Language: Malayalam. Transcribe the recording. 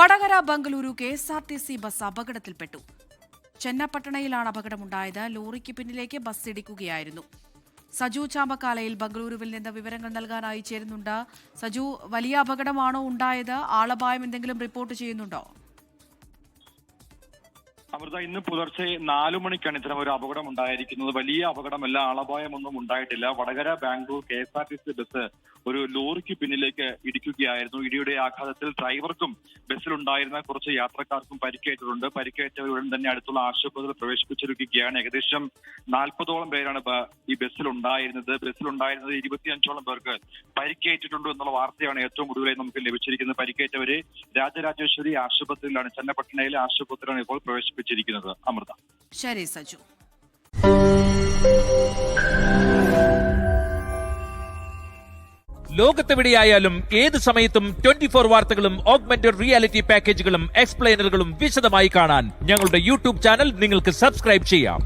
വടകര ബംഗളൂരു KSRTC ബസ് അപകടത്തിൽപ്പെട്ടു. ചെന്നപ്പട്ടണയിലാണ് അപകടമുണ്ടായത്. ലോറിക്ക് പിന്നിലേക്ക് ബസ് ഇടിക്കുകയായിരുന്നു. സജു ചാമ്പക്കാലയിൽ ബംഗളൂരുവിൽ നിന്ന് വിവരങ്ങൾ നൽകാനായി ചേരുന്നുണ്ട്. സജു, വലിയ അപകടമാണോ ഉണ്ടായത്? ആളപായം എന്തെങ്കിലും റിപ്പോർട്ട് ചെയ്യുന്നുണ്ടോ? അമൃത, ഇന്ന് പുലർച്ചെ 4 മണിക്കാണ് ഇത്തരം ഒരു അപകടം ഉണ്ടായിരിക്കുന്നത്. വലിയ അപകടമല്ല, ആളപായമൊന്നും ഉണ്ടായിട്ടില്ല. വടകര ബാംഗ്ലൂർ KSRTC ബസ് ഒരു ലോറിക്ക് പിന്നിലേക്ക് ഇടിക്കുകയായിരുന്നു. ഇടിയുടെ ആഘാതത്തിൽ ഡ്രൈവർക്കും ബസ്സിലുണ്ടായിരുന്ന കുറച്ച് യാത്രക്കാർക്കും പരിക്കേറ്റിട്ടുണ്ട്. പരിക്കേറ്റവരുടൻ തന്നെ അടുത്തുള്ള ആശുപത്രിയിൽ പ്രവേശിപ്പിച്ചിരിക്കുകയാണ്. ഏകദേശം 40ഓളം പേരാണ് ഈ ബസ്സിലുണ്ടായിരുന്നത്. 25ഓളം പേർക്ക് പരിക്കേറ്റിട്ടുണ്ട് എന്നുള്ള വാർത്തയാണ് ഏറ്റവും ഒടുവിലായി നമുക്ക് ലഭിച്ചിരിക്കുന്നത്. പരിക്കേറ്റവരെ രാജരാജേശ്വരി ആശുപത്രിയിലാണ്, ചെന്നപ്പട്ടണയിലെ ആശുപത്രിയിലാണ് ഇപ്പോൾ പ്രവേശിപ്പിച്ചിരിക്കുന്നത്. അമൃത. ശരി സജു. ലോകത്തെവിടെയായാലും ഏത് സമയത്തും 24 വാർത്തകളും ഓഗ്മെന്റഡ് റിയാലിറ്റി പാക്കേജുകളും എക്സ്പ്ലെയിനറുകളും വിശദമായി കാണാൻ ഞങ്ങളുടെ യൂട്യൂബ് ചാനൽ നിങ്ങൾക്ക് സബ്സ്ക്രൈബ് ചെയ്യാം.